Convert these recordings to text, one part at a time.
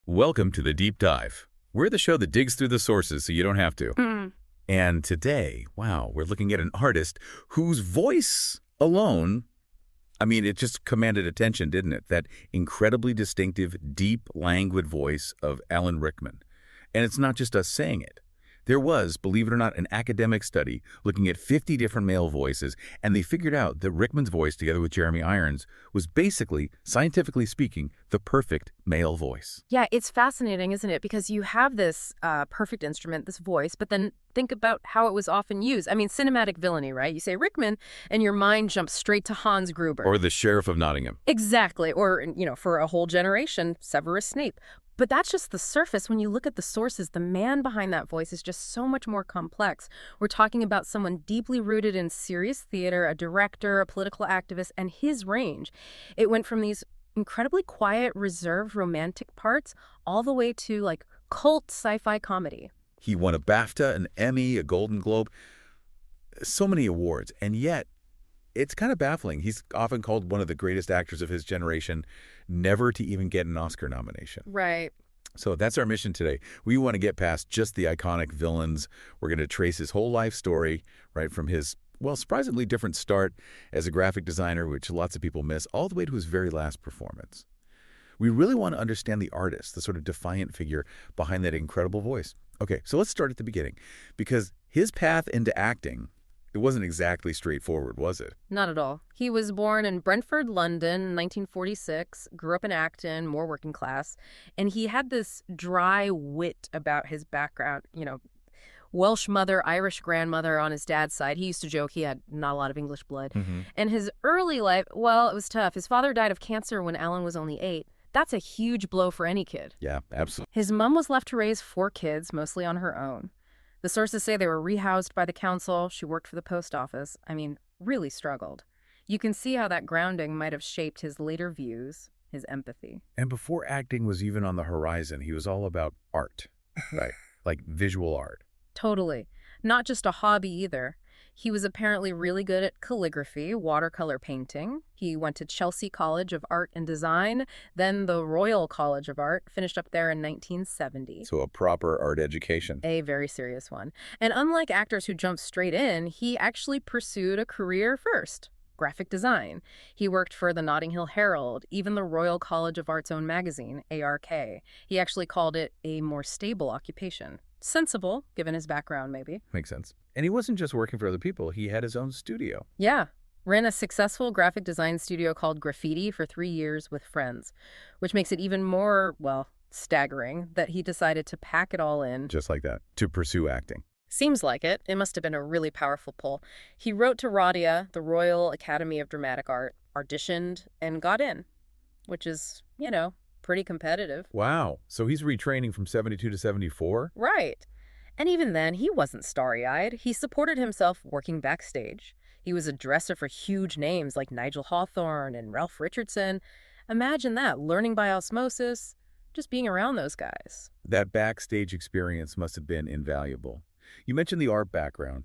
Welcome to the Deep Dive. We're the show that digs through the sources so you don't have to. And today, wow, we're looking at an artist whose voice alone, it just commanded attention, didn't it? That incredibly distinctive, deep, languid voice of Alan Rickman. And it's not just us saying it. There was, believe it or not, an academic study looking at 50 different male voices, and they figured out that Rickman's voice, together with Jeremy Irons, was basically, scientifically speaking, the perfect male voice. Yeah, it's fascinating, isn't it? Because you have this perfect instrument, this voice, but then think about how it was often used. Cinematic villainy, right? You say Rickman, and your mind jumps straight to Hans Gruber. Or the Sheriff of Nottingham. Exactly. Or, for a whole generation, Severus Snape. But that's just the surface. When you look at the sources, the man behind that voice is just so much more complex. We're talking about someone deeply rooted in serious theater, a director, a political activist, and his range. It went from these incredibly quiet, reserved, romantic parts all the way to, cult sci-fi comedy. He won a BAFTA, an Emmy, a Golden Globe, so many awards, and yet it's kind of baffling. He's often called one of the greatest actors of his generation, never to even get an Oscar nomination. Right. So that's our mission today. We want to get past just the iconic villains. We're going to trace his whole life story, right, from his, surprisingly different start as a graphic designer, which lots of people miss, all the way to his very last performance. We really want to understand the artist, the sort of defiant figure behind that incredible voice. Okay, so let's start at the beginning, because his path into acting, it wasn't exactly straightforward, was it? Not at all. He was born in Brentford, London, in 1946, grew up in Acton, more working class, and he had this dry wit about his background, Welsh mother, Irish grandmother on his dad's side. He used to joke he had not a lot of English blood. And his early life, it was tough. His father died of cancer when Alan was only 8. That's a huge blow for any kid. Yeah, absolutely. His mom was left to raise 4 kids, mostly on her own. The sources say they were rehoused by the council. She worked for the post office. Really struggled. You can see how that grounding might have shaped his later views, his empathy. And before acting was even on the horizon, he was all about art, right? Like visual art. Totally. Not just a hobby either. He was apparently really good at calligraphy, watercolor painting. He went to Chelsea College of Art and Design, then the Royal College of Art, finished up there in 1970. So a proper art education. A very serious one. And unlike actors who jump straight in, he actually pursued a career first. Graphic design. He worked for the Notting Hill Herald, even the Royal College of Art's own magazine, ARK. He actually called it a more stable occupation. Sensible, given his background, maybe. Makes sense. And he wasn't just working for other people. He had his own studio. Yeah. Ran a successful graphic design studio called Graffiti for 3 years with friends, which makes it even more, staggering that he decided to pack it all in. Just like that. To pursue acting. Seems like it. It must have been a really powerful pull. He wrote to RADIA, the Royal Academy of Dramatic Art, auditioned, and got in, which is, pretty competitive. Wow. So he's retraining from 72 to 74? Right. And even then, he wasn't starry-eyed. He supported himself working backstage. He was a dresser for huge names like Nigel Hawthorne and Ralph Richardson. Imagine that, learning by osmosis, just being around those guys. That backstage experience must have been invaluable. You mentioned the art background.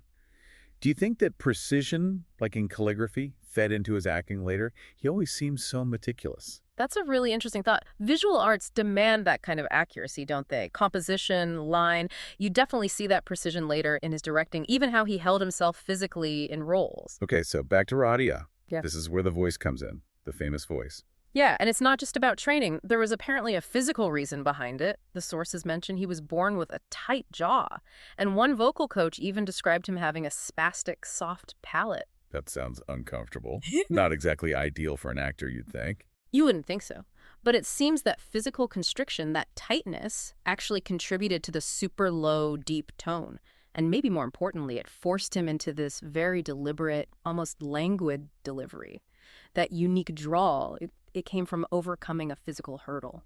Do you think that precision, like in calligraphy, fed into his acting later? He always seems so meticulous. That's a really interesting thought. Visual arts demand that kind of accuracy, don't they? Composition, line. You definitely see that precision later in his directing, even how he held himself physically in roles. Okay, so back to RADIA. Yeah. This is where the voice comes in, the famous voice. Yeah, and it's not just about training. There was apparently a physical reason behind it. The sources mention he was born with a tight jaw, and one vocal coach even described him having a spastic, soft palate. That sounds uncomfortable. Not exactly ideal for an actor, you'd think. You wouldn't think so. But it seems that physical constriction, that tightness, actually contributed to the super low, deep tone. And maybe more importantly, it forced him into this very deliberate, almost languid delivery. That unique drawl, it came from overcoming a physical hurdle.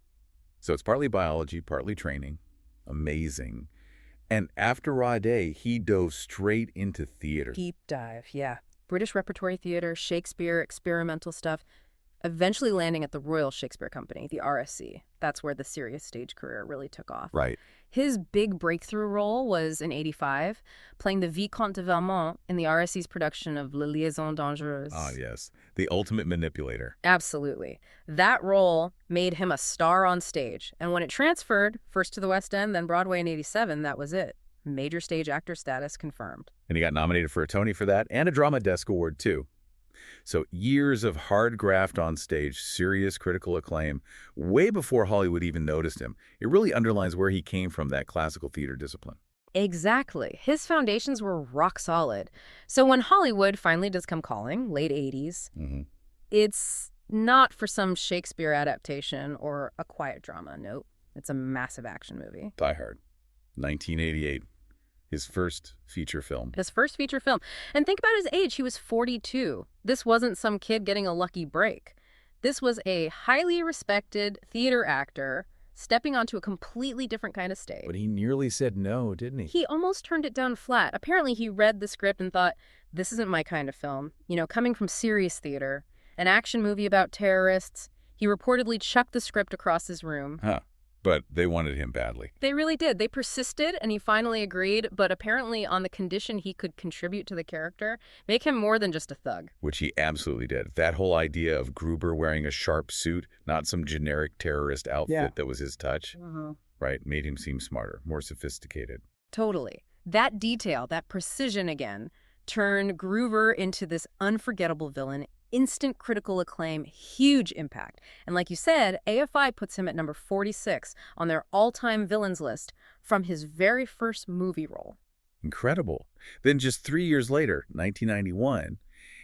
So it's partly biology, partly training. Amazing. And after Raw Day, he dove straight into theater. Deep dive, yeah. British repertory theater, Shakespeare, experimental stuff. eventually landing at the Royal Shakespeare Company, the RSC. That's where the serious stage career really took off. Right. His big breakthrough role was in '85, playing the Vicomte de Valmont in the RSC's production of La Liaison Dangereuse. Ah, yes. The ultimate manipulator. Absolutely. That role made him a star on stage. And when it transferred, first to the West End, then Broadway in '87, that was it. Major stage actor status confirmed. And he got nominated for a Tony for that and a Drama Desk Award, too. So years of hard graft on stage, serious critical acclaim, way before Hollywood even noticed him. It really underlines where he came from, that classical theater discipline. Exactly. His foundations were rock solid. So when Hollywood finally does come calling, late '80s, it's not for some Shakespeare adaptation or a quiet drama. Nope. It's a massive action movie. Die Hard, 1988. His first feature film. His first feature film. And think about his age. He was 42. This wasn't some kid getting a lucky break. This was a highly respected theater actor stepping onto a completely different kind of stage. But he nearly said no, didn't he? He almost turned it down flat. Apparently, he read the script and thought, this isn't my kind of film. You know, coming from serious theater, an action movie about terrorists, he reportedly chucked the script across his room. Huh. But they wanted him badly. They really did. They persisted, and he finally agreed, but apparently on the condition he could contribute to the character, make him more than just a thug. Which he absolutely did. That whole idea of Gruber wearing a sharp suit, not some generic terrorist outfit that was his touch, right, made him seem smarter, more sophisticated. Totally. That detail, that precision again, turned Gruber into this unforgettable villain. Instant critical acclaim, huge impact. And like you said, AFI puts him at number 46 on their all-time villains list from his very first movie role. Incredible. Then just 3 years later, 1991,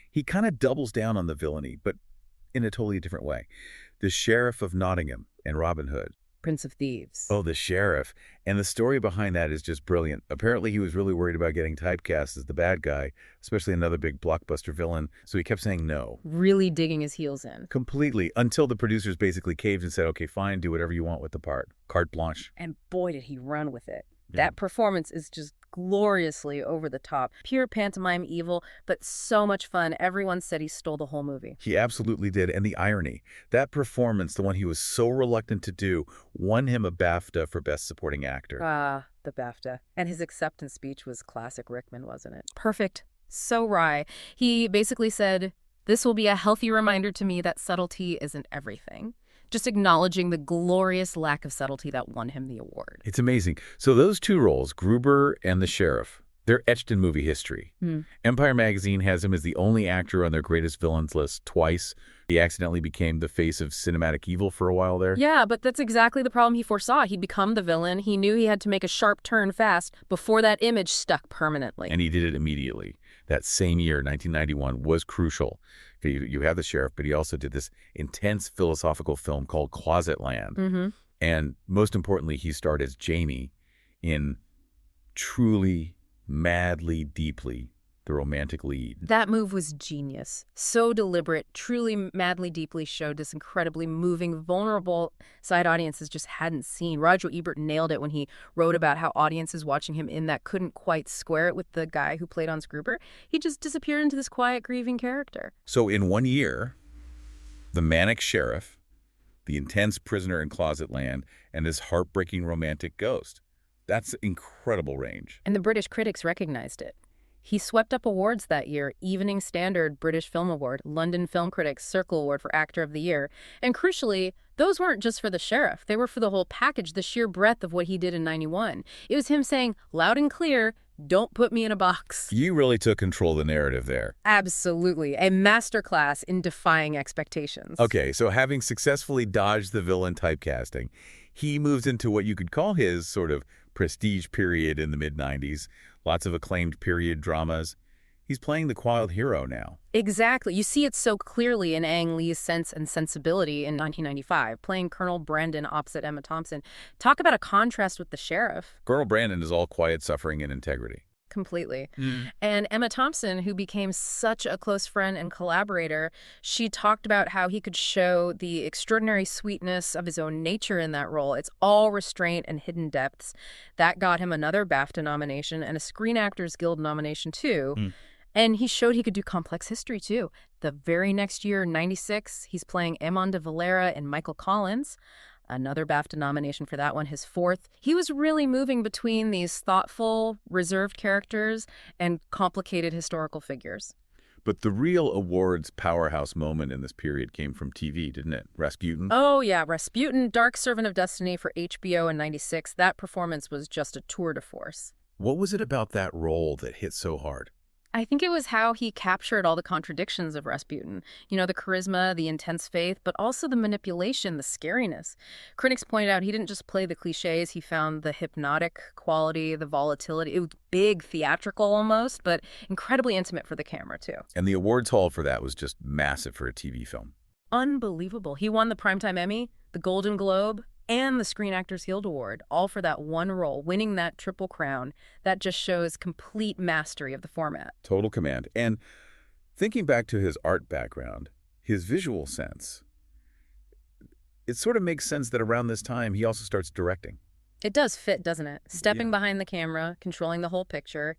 he kind of doubles down on the villainy, but in a totally different way. The Sheriff of Nottingham in Robin Hood. Prince of Thieves. Oh, the sheriff. And the story behind that is just brilliant. Apparently, he was really worried about getting typecast as the bad guy, especially another big blockbuster villain, so he kept saying no. Really digging his heels in. Completely, until the producers basically caved and said, okay, fine, do whatever you want with the part. Carte blanche. And boy, did he run with it. That performance is just gloriously over the top. Pure pantomime evil, but so much fun. Everyone said he stole the whole movie. He absolutely did. And the irony, that performance, the one he was so reluctant to do, won him a BAFTA for Best Supporting Actor. Ah, the BAFTA. And his acceptance speech was classic Rickman, wasn't it? Perfect. So wry. He basically said, "This will be a healthy reminder to me that subtlety isn't everything." Just acknowledging the glorious lack of subtlety that won him the award. It's amazing. So those two roles, Gruber and the Sheriff, they're etched in movie history. Empire magazine has him as the only actor on their greatest villains list twice. He accidentally became the face of cinematic evil for a while there. Yeah, but that's exactly the problem he foresaw. He'd become the villain. He knew he had to make a sharp turn fast before that image stuck permanently. And he did it immediately. That same year, 1991, was crucial. You have the Sheriff, but he also did this intense philosophical film called Closet Land. And most importantly, he starred as Jamie in truly, madly, deeply the romantic lead. That move was genius. So deliberate, truly madly deeply showed this incredibly moving, vulnerable side audiences just hadn't seen. Roger Ebert nailed it when he wrote about how audiences watching him in that couldn't quite square it with the guy who played on Gruber. He just disappeared into this quiet, grieving character. So in 1 year, the manic sheriff, the intense prisoner in Closet Land, and this heartbreaking romantic ghost. That's incredible range. And the British critics recognized it. He swept up awards that year: Evening Standard British Film Award, London Film Critics Circle Award for Actor of the Year. And crucially, those weren't just for the sheriff. They were for the whole package, the sheer breadth of what he did in '91. It was him saying, loud and clear, don't put me in a box. You really took control of the narrative there. Absolutely. A masterclass in defying expectations. Okay, so having successfully dodged the villain typecasting, he moves into what you could call his sort of prestige period in the mid-90s. Lots of acclaimed period dramas. He's playing the quiet hero now. Exactly. You see it so clearly in Ang Lee's Sense and Sensibility in 1995, playing Colonel Brandon opposite Emma Thompson. Talk about a contrast with the sheriff. Colonel Brandon is all quiet suffering and integrity. Completely. And Emma Thompson, who became such a close friend and collaborator, she talked about how he could show the extraordinary sweetness of his own nature in that role. It's all restraint and hidden depths. That got him another BAFTA nomination and a Screen Actors Guild nomination too. And he showed he could do complex history, too. The very next year, 96, he's playing Amon de Valera in Michael Collins. Another BAFTA nomination for that one, his fourth. He was really moving between these thoughtful, reserved characters and complicated historical figures. But the real awards powerhouse moment in this period came from TV, didn't it? Rasputin? Oh, yeah, Rasputin, Dark Servant of Destiny for HBO in 96. That performance was just a tour de force. What was it about that role that hit so hard? I think it was how he captured all the contradictions of Rasputin. You know, the charisma, the intense faith, but also the manipulation, the scariness. Critics pointed out he didn't just play the cliches, he found the hypnotic quality, the volatility. It was big, theatrical almost, but incredibly intimate for the camera, too. And the awards haul for that was just massive for a TV film. Unbelievable. He won the Primetime Emmy, the Golden Globe, and the Screen Actors Guild Award, all for that one role, winning that triple crown. That just shows complete mastery of the format. Total command. And thinking back to his art background, his visual sense, it sort of makes sense that around this time he also starts directing. It does fit, doesn't it? Stepping Yeah. behind the camera, controlling the whole picture.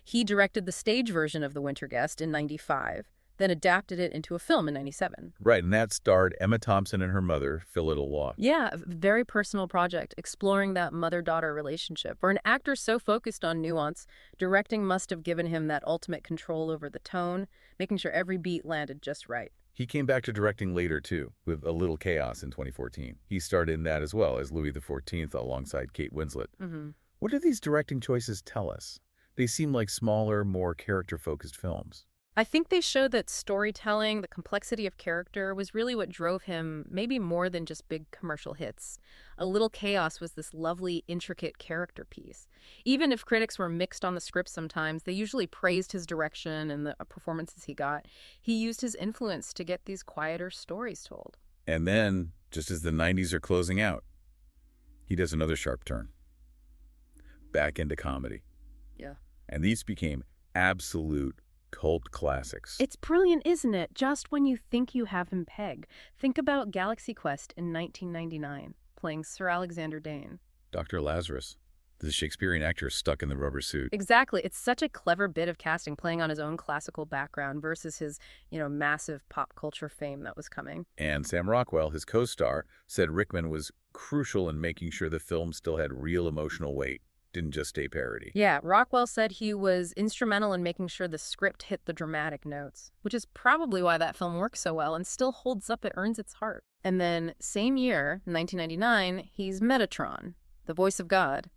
He directed the stage version of The Winter Guest in 95, then adapted it into a film in 97. Right, and that starred Emma Thompson and her mother, Phyllida Law. Yeah, a very personal project, exploring that mother-daughter relationship. For an actor so focused on nuance, directing must have given him that ultimate control over the tone, making sure every beat landed just right. He came back to directing later, too, with A Little Chaos in 2014. He starred in that as well as Louis XIV alongside Kate Winslet. Mm-hmm. What do these directing choices tell us? They seem like smaller, more character-focused films. I think they show that storytelling, the complexity of character, was really what drove him, maybe more than just big commercial hits. A Little Chaos was this lovely, intricate character piece. Even if critics were mixed on the script sometimes, they usually praised his direction and the performances he got. He used his influence to get these quieter stories told. And then, just as the 90s are closing out, he does another sharp turn. Back into comedy. Yeah. And these became absolute cult classics. It's brilliant, isn't it? Just when you think you have him pegged. Think about Galaxy Quest in 1999, playing Sir Alexander Dane. Dr. Lazarus, the Shakespearean actor stuck in the rubber suit. Exactly. It's such a clever bit of casting, playing on his own classical background versus his, massive pop culture fame that was coming. And Sam Rockwell, his co-star, said Rickman was crucial in making sure the film still had real emotional weight, didn't just stay parody. Yeah, Rockwell said he was instrumental in making sure the script hit the dramatic notes, which is probably why that film works so well and still holds up. It earns its heart. And then, same year, 1999, he's Metatron, the voice of God,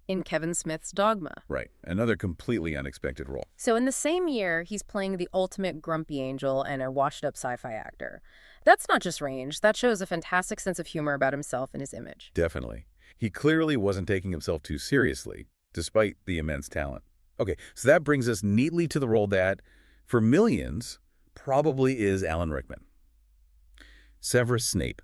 in Kevin Smith's Dogma. Right. Another completely unexpected role. So in the same year, he's playing the ultimate grumpy angel and a washed-up sci-fi actor. That's not just range. That shows a fantastic sense of humor about himself and his image. Definitely. He clearly wasn't taking himself too seriously, despite the immense talent. Okay, so that brings us neatly to the role that, for millions, probably is Alan Rickman. Severus Snape.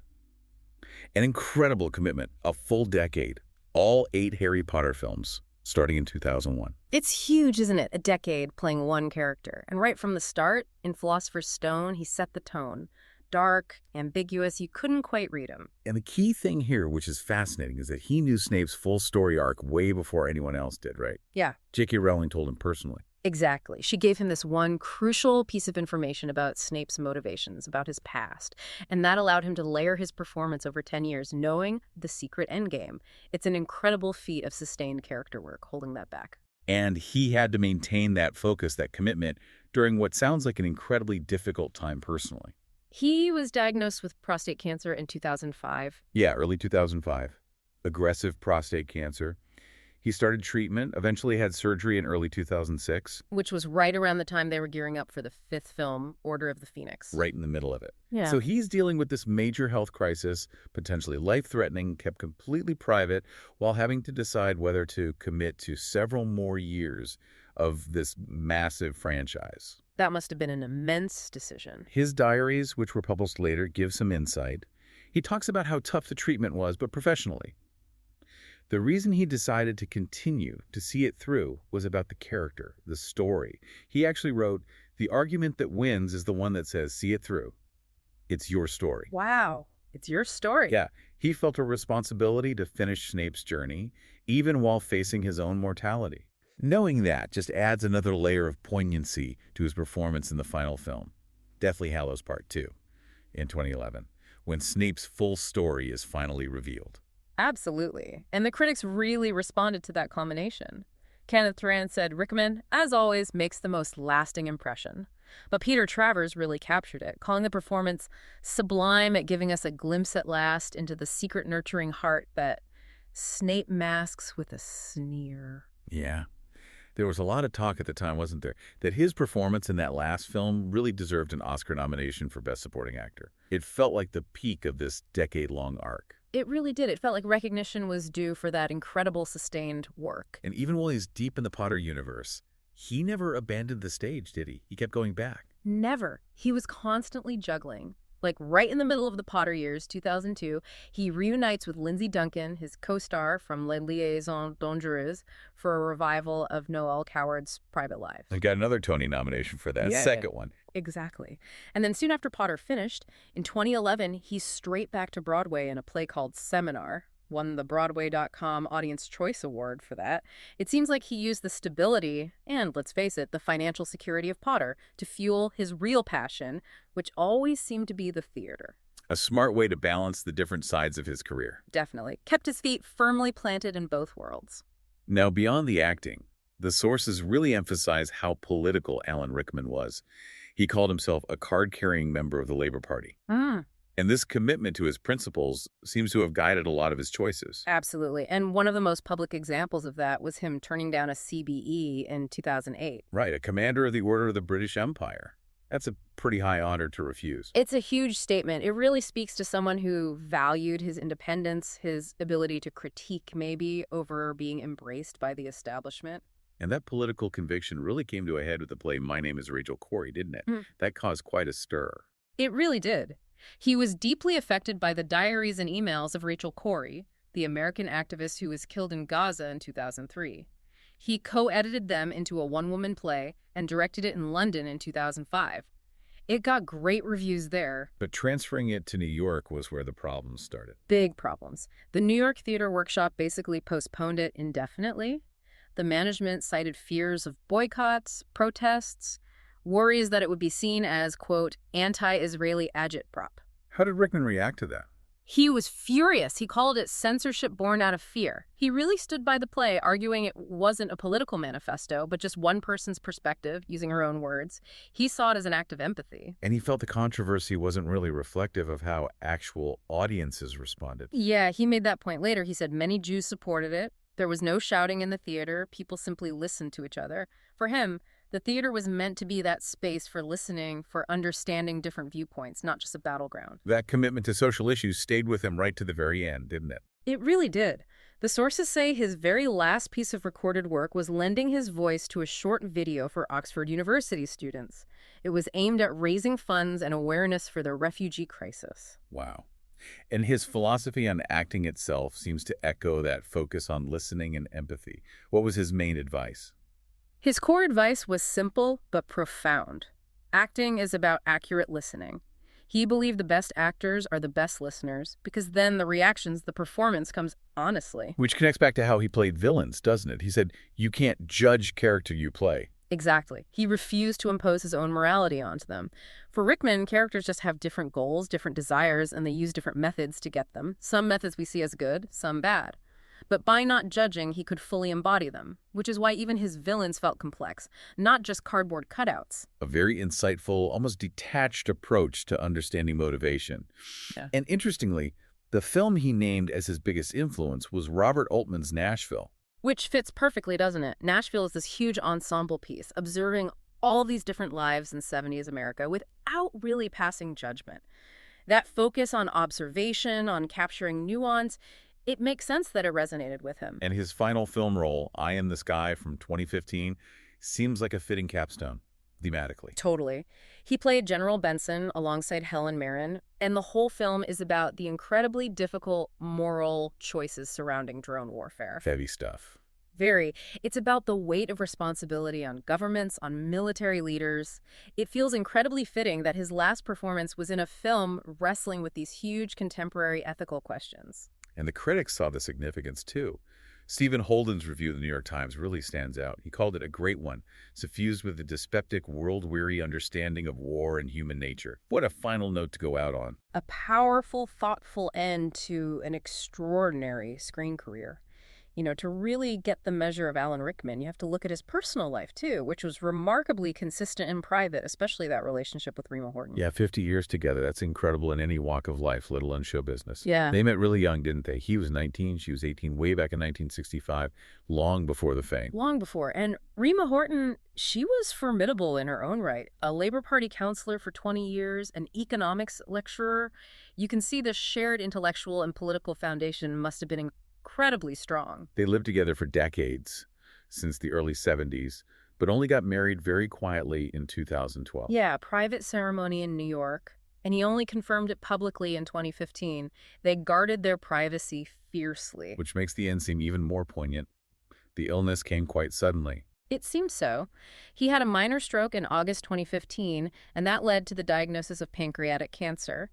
An incredible commitment, a full decade, all 8 Harry Potter films, starting in 2001. It's huge, isn't it? A decade playing one character. And right from the start, in Philosopher's Stone, he set the tone. Dark, ambiguous, you couldn't quite read him. And the key thing here, which is fascinating, is that he knew Snape's full story arc way before anyone else did, right? Yeah. J.K. Rowling told him personally. Exactly. She gave him this one crucial piece of information about Snape's motivations, about his past, and that allowed him to layer his performance over 10 years, knowing the secret endgame. It's an incredible feat of sustained character work, holding that back. And he had to maintain that focus, that commitment, during what sounds like an incredibly difficult time personally. He was diagnosed with prostate cancer in 2005. Yeah, early 2005. Aggressive prostate cancer. He started treatment, eventually had surgery in early 2006. Which was right around the time they were gearing up for the 5th film, Order of the Phoenix. Right in the middle of it. Yeah. So he's dealing with this major health crisis, potentially life-threatening, kept completely private, while having to decide whether to commit to several more years of this massive franchise. That must have been an immense decision. His diaries, which were published later, give some insight. He talks about how tough the treatment was, but professionally. The reason he decided to continue to see it through was about the character, the story. He actually wrote, "The argument that wins is the one that says, see it through. It's your story." Wow. It's your story. Yeah, he felt a responsibility to finish Snape's journey, even while facing his own mortality. Knowing that just adds another layer of poignancy to his performance in the final film, Deathly Hallows Part 2, in 2011, when Snape's full story is finally revealed. Absolutely. And the critics really responded to that culmination. Kenneth Rand said Rickman, as always, makes the most lasting impression. But Peter Travers really captured it, calling the performance sublime at giving us a glimpse at last into the secret nurturing heart that Snape masks with a sneer. Yeah. There was a lot of talk at the time, wasn't there, that his performance in that last film really deserved an Oscar nomination for Best Supporting Actor. It felt like the peak of this decade-long arc. It really did. It felt like recognition was due for that incredible sustained work. And even while he's deep in the Potter universe, he never abandoned the stage, did he? He kept going back. Never. He was constantly juggling. Like right in the middle of the Potter years, 2002, he reunites with Lindsay Duncan, his co-star from Les Liaisons Dangereuses, for a revival of Noel Coward's Private Life. I got another Tony nomination for that, second one. Exactly. And then soon after Potter finished, in 2011, he's straight back to Broadway in a play called Seminar, won the Broadway.com Audience Choice Award for that. It seems like he used the stability and, let's face it, the financial security of Potter to fuel his real passion, which always seemed to be the theater. A smart way to balance the different sides of his career. Definitely. Kept his feet firmly planted in both worlds. Now, beyond the acting, the sources really emphasize how political Alan Rickman was. He called himself a card-carrying member of the Labour Party. And this commitment to his principles seems to have guided a lot of his choices. Absolutely. And one of the most public examples of that was him turning down a CBE in 2008. Right, a commander of the Order of the British Empire. That's a pretty high honor to refuse. It's a huge statement. It really speaks to someone who valued his independence, his ability to critique maybe over being embraced by the establishment. And that political conviction really came to a head with the play My Name is Rachel Corrie, didn't it? That caused quite a stir. It really did. He was deeply affected by the diaries and emails of Rachel Corrie, the American activist who was killed in Gaza in 2003. He co-edited them into a one-woman play and directed it in London in 2005. It got great reviews there. But transferring it to New York was where the problems started. Big problems. The New York Theater Workshop basically postponed it indefinitely. The management cited fears of boycotts, protests, worries that it would be seen as, quote, anti-Israeli agitprop. How did Rickman react to that? He was furious. He called it censorship born out of fear. He really stood by the play, arguing it wasn't a political manifesto, but just one person's perspective, using her own words. He saw it as an act of empathy. And he felt the controversy wasn't really reflective of how actual audiences responded. Yeah, he made that point later. He said many Jews supported it. There was no shouting in the theater. People simply listened to each other. For him, the theater was meant to be that space for listening, for understanding different viewpoints, not just a battleground. That commitment to social issues stayed with him right to the very end, didn't it? It really did. The sources say his very last piece of recorded work was lending his voice to a short video for Oxford University students. It was aimed at raising funds and awareness for the refugee crisis. Wow. And his philosophy on acting itself seems to echo that focus on listening and empathy. What was his main advice? His core advice was simple but profound. Acting is about accurate listening. He believed the best actors are the best listeners because then the reactions, the performance comes honestly. Which connects back to how he played villains, doesn't it? He said, you can't judge character you play. Exactly. He refused to impose his own morality onto them. For Rickman, characters just have different goals, different desires, and they use different methods to get them. Some methods we see as good, some bad. But by not judging, he could fully embody them, which is why even his villains felt complex, not just cardboard cutouts. A very insightful, almost detached approach to understanding motivation. Yeah. And interestingly, the film he named as his biggest influence was Robert Altman's Nashville. Which fits perfectly, doesn't it? Nashville is this huge ensemble piece, observing all these different lives in 70s America without really passing judgment. That focus on observation, on capturing nuance, it makes sense that it resonated with him. And his final film role, I Am the Sky from 2015, seems like a fitting capstone, thematically. Totally. He played General Benson alongside Helen Mirren, and the whole film is about the incredibly difficult moral choices surrounding drone warfare. Heavy stuff. Very. It's about the weight of responsibility on governments, on military leaders. It feels incredibly fitting that his last performance was in a film wrestling with these huge contemporary ethical questions. And the critics saw the significance, too. Stephen Holden's review of the New York Times really stands out. He called it a great one, suffused with a dyspeptic, world-weary understanding of war and human nature. What a final note to go out on. A powerful, thoughtful end to an extraordinary screen career. To really get the measure of Alan Rickman, you have to look at his personal life, too, which was remarkably consistent and private, especially that relationship with Rima Horton. Yeah, 50 years together. That's incredible in any walk of life, let alone show business. Yeah. They met really young, didn't they? He was 19, she was 18, way back in 1965, long before the fame. Long before. And Rima Horton, she was formidable in her own right. A Labor Party counselor for 20 years, an economics lecturer. You can see the shared intellectual and political foundation must have been incredibly strong. They lived together for decades, since the early 70s, but only got married very quietly in 2012. Yeah, private ceremony in New York, and he only confirmed it publicly in 2015. They guarded their privacy fiercely. Which makes the end seem even more poignant. The illness came quite suddenly. It seems so. He had a minor stroke in August 2015, and that led to the diagnosis of pancreatic cancer.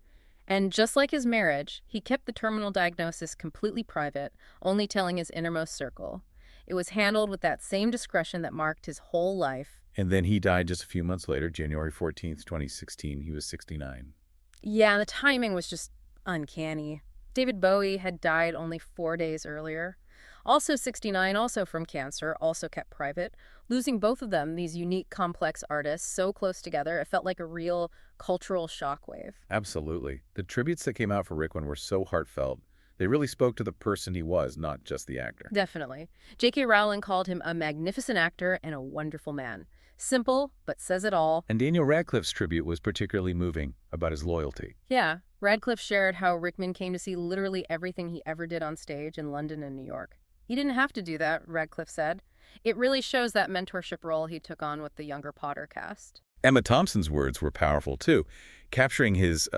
And just like his marriage, he kept the terminal diagnosis completely private, only telling his innermost circle. It was handled with that same discretion that marked his whole life. And then he died just a few months later, January 14th, 2016. He was 69. Yeah, the timing was just uncanny. David Bowie had died only 4 days earlier. Also 69, also from cancer, also kept private. Losing both of them, these unique, complex artists, so close together, it felt like a real cultural shockwave. Absolutely. The tributes that came out for Rickman were so heartfelt. They really spoke to the person he was, not just the actor. Definitely. J.K. Rowling called him a magnificent actor and a wonderful man. Simple, but says it all. And Daniel Radcliffe's tribute was particularly moving, about his loyalty. Yeah, Radcliffe shared how Rickman came to see literally everything he ever did on stage in London and New York. He didn't have to do that, Radcliffe said. It really shows that mentorship role he took on with the younger Potter cast. Emma Thompson's words were powerful, too, capturing his,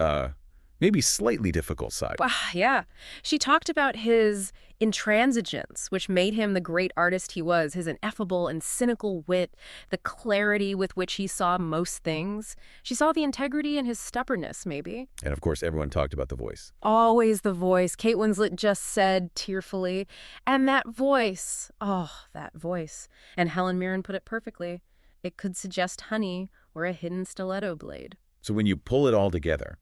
maybe slightly difficult side. Yeah. She talked about his intransigence, which made him the great artist he was, his ineffable and cynical wit, the clarity with which he saw most things. She saw the integrity in his stubbornness, maybe. And, of course, everyone talked about the voice. Always the voice, Kate Winslet just said tearfully. And that voice, oh, that voice. And Helen Mirren put it perfectly. It could suggest honey or a hidden stiletto blade. So when you pull it all together,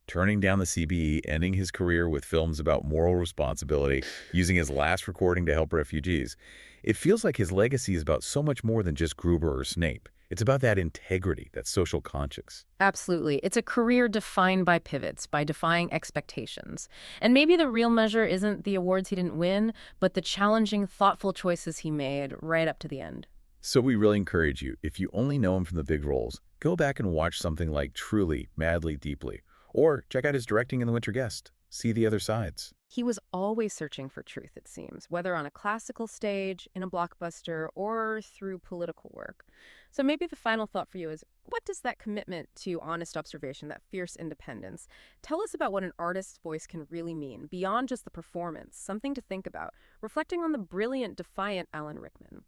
turning down the CBE, ending his career with films about moral responsibility, using his last recording to help refugees, it feels like his legacy is about so much more than just Gruber or Snape. It's about that integrity, that social conscience. Absolutely. It's a career defined by pivots, by defying expectations. And maybe the real measure isn't the awards he didn't win, but the challenging, thoughtful choices he made right up to the end. So we really encourage you, if you only know him from the big roles, go back and watch something like Truly, Madly, Deeply. Or check out his directing in The Winter Guest. See the other sides. He was always searching for truth, it seems, whether on a classical stage, in a blockbuster, or through political work. So maybe the final thought for you is, what does that commitment to honest observation, that fierce independence, tell us about what an artist's voice can really mean, beyond just the performance, something to think about, reflecting on the brilliant, defiant Alan Rickman?